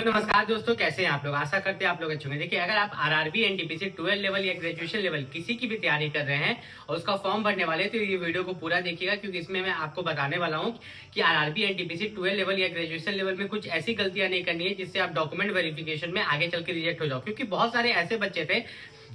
नमस्कार दोस्तों, कैसे हैं आप लोग। आशा करते हैं आप लोग अच्छे होंगे। देखिए, अगर आप आरआरबी एनटीपीसी 12 लेवल या ग्रेजुएशन लेवल किसी की भी तैयारी कर रहे हैं और उसका फॉर्म भरने वाले हैं, तो ये वीडियो को पूरा देखिएगा, क्योंकि इसमें मैं आपको बताने वाला हूं कि आरआरबी एनटीपीसी 12 लेवल या ग्रेजुएशन लेवल में कुछ ऐसी गलतियां नहीं करनी है जिससे आप डॉक्यूमेंट वेरिफिकेशन में आगे चल के रिजेक्ट हो जाओ। क्योंकि बहुत सारे ऐसे बच्चे थे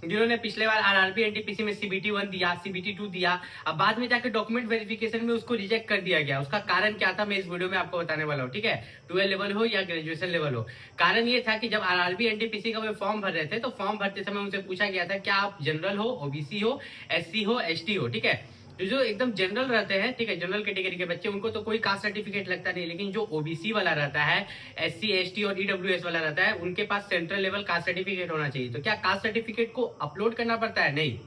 जिन्होंने पिछले बार आरआरबी एनटीपीसी में सीबीटी 1 दिया, सीबीटी 2 दिया, अब बाद में जाकर डॉक्यूमेंट वेरिफिकेशन में उसको रिजेक्ट कर दिया गया। उसका कारण क्या था, मैं इस वीडियो में आपको बताने वाला हूँ। ठीक है, 12 लेवल हो या ग्रेजुएशन लेवल हो, कारण ये था कि जब आरआरबी एनटीपीसी का वे फॉर्म भर रहे थे, तो फॉर्म भरते समय उनसे पूछा गया था क्या आप जनरल हो, ओबीसी हो, एससी हो, एसटी हो। ठीक है, जो एकदम जनरल रहते हैं, ठीक है, जनरल कैटेगरी के बच्चे, उनको तो कोई कास्ट सर्टिफिकेट लगता नहीं, लेकिन जो ओबीसी वाला रहता है, एससी एसटी और ईडब्ल्यूएस वाला रहता है, उनके पास सेंट्रल लेवल कास्ट सर्टिफिकेट होना चाहिए। तो क्या कास्ट सर्टिफिकेट को अपलोड करना पड़ता है? नहीं,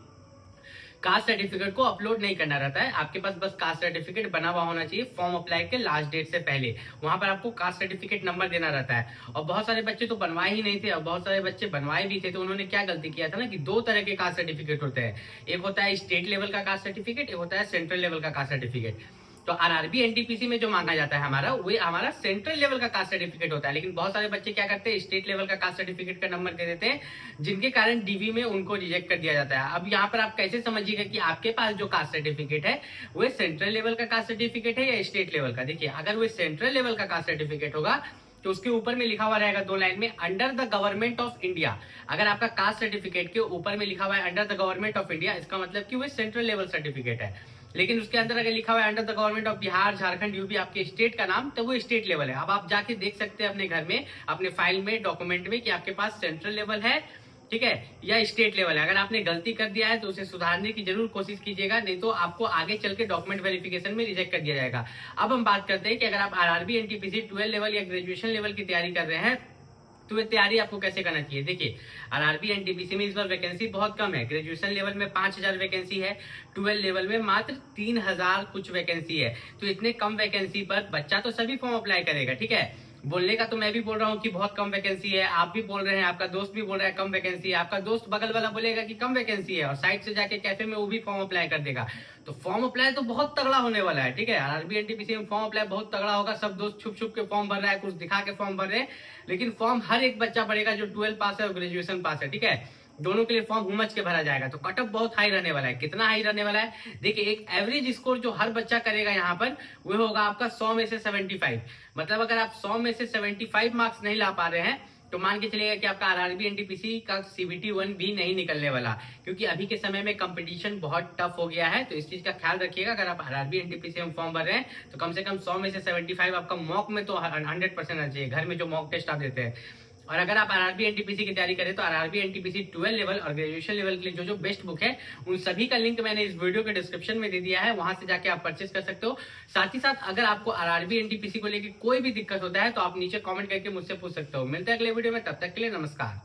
कास्ट सर्टिफिकेट को अपलोड नहीं करना रहता है। आपके पास बस कास्ट सर्टिफिकेट बना हुआ होना चाहिए फॉर्म अप्लाई के लास्ट डेट से पहले। वहां पर आपको कास्ट सर्टिफिकेट नंबर देना रहता है। और बहुत सारे बच्चे तो बनवाए ही नहीं थे, और बहुत सारे बच्चे बनवाए भी थे, तो उन्होंने क्या गलती किया था ना कि दो तरह के कास्ट सर्टिफिकेट होते हैं। एक होता है स्टेट लेवल का कास्ट सर्टिफिकेट, एक होता है सेंट्रल लेवल का कास्ट सर्टिफिकेट। तो आरआरबी एनटीपीसी में जो मांगा जाता है हमारा, वो हमारा सेंट्रल लेवल का कास्ट सर्टिफिकेट होता है। लेकिन बहुत सारे बच्चे क्या करते हैं, स्टेट लेवल का कास्ट सर्टिफिकेट का नंबर दे देते हैं, जिनके कारण डीवी में उनको रिजेक्ट कर दिया जाता है। अब यहाँ पर आप कैसे समझिएगा कि आपके पास जो कास्ट सर्टिफिकेट है वो सेंट्रल लेवल का कास्ट सर्टिफिकेट है या स्टेट लेवल का। देखिए, अगर वो सेंट्रल लेवल का कास्ट सर्टिफिकेट होगा तो उसके ऊपर में लिखा हुआ रहेगा दो लाइन में, under the government of India. अगर आपका कास्ट सर्टिफिकेट के ऊपर में लिखा हुआ है under the government of India, इसका मतलब कि वो सेंट्रल लेवल सर्टिफिकेट है। लेकिन उसके अंदर अगर लिखा हुआ है under the government of Bihar, Jharkhand, UP, आपके स्टेट का नाम, तो वो स्टेट लेवल है। अब आप जाके देख सकते हैं अपने घर में, अपने फाइल में, डॉक्यूमेंट में, कि आपके पास सेंट्रल लेवल है, ठीक है, या स्टेट लेवल है। अगर आपने गलती कर दिया है तो उसे सुधारने की जरूर कोशिश कीजिएगा, नहीं तो आपको आगे चल के डॉक्यूमेंट वेरिफिकेशन में रिजेक्ट कर दिया जाएगा। अब हम बात करते हैं कि अगर आप आरआरबी एनटीपीसी 12 लेवल या ग्रेजुएशन लेवल की तैयारी कर रहे हैं, तो ये तैयारी आपको कैसे करना चाहिए। देखिए, आरआरबी एनटीपीसी में इस बार वैकेंसी बहुत कम है। ग्रेजुएशन लेवल में 5000 वैकेंसी है, 12 लेवल में मात्र 3000 कुछ वैकेंसी है। तो इतने कम वैकेंसी पर बच्चा तो सभी फॉर्म अप्लाई करेगा। ठीक है, बोलने का तो मैं भी बोल रहा हूँ कि बहुत कम वैकेंसी है, आप भी बोल रहे हैं, आपका दोस्त भी बोल रहा है कम वैकेंसी है, आपका दोस्त बगल वाला बोलेगा कि कम वैकेंसी है, और साइड से जाके कैफे में वो भी फॉर्म अप्लाई कर देगा। तो फॉर्म अप्लाई तो बहुत तगड़ा होने वाला है। ठीक है, आरआरबी एनटीपीसी में फॉर्म अप्लाई बहुत तगड़ा होगा। सब दोस्त छुप छुप के फॉर्म भर रहा है, कुछ दिखा के फॉर्म भर रहे हैं, लेकिन फॉर्म हर एक बच्चा भरेगा जो 12 पास है और ग्रेजुएशन पास है। ठीक है, दोनों के लिए फॉर्म हुमच के भरा जाएगा। तो कटअप बहुत हाई रहने वाला है। कितना हाई रहने वाला है, देखिए, एक एवरेज स्कोर जो हर बच्चा करेगा यहाँ पर, वो होगा आपका 100 में से 75। मतलब अगर आप 100 में से 75 मार्क्स नहीं ला पा रहे हैं, तो मान के चलिएगा कि आपका आरआरबी एनटीपीसी का सीबीटी 1 भी नहीं निकलने वाला, क्योंकि अभी के समय में कंपटीशन बहुत टफ हो गया है। तो इस चीज का ख्याल रखिएगा। अगर आप आरआरबी एनटीपीसी में फॉर्म भर रहे हैं, तो कम से कम 100 में से 75 आपका मॉक में तो 100% आना चाहिए, घर में जो मॉक टेस्ट आप देते हैं। और अगर आप आरआरबी एनटीपीसी की तैयारी करें, तो आरआरबी एनटीपीसी 12 लेवल और ग्रेजुएशन लेवल के लिए जो बेस्ट बुक है, उन सभी का लिंक मैंने इस वीडियो के डिस्क्रिप्शन में दे दिया है, वहां से जाके आप परचेस कर सकते हो। साथ ही साथ अगर आपको आरआरबी एनटीपीसी को लेकर कोई भी दिक्कत होता है, तो आप नीचे कमेंट करके मुझसे पूछ सकते हो। मिलते हैं अगले वीडियो में, तब तक के लिए नमस्कार।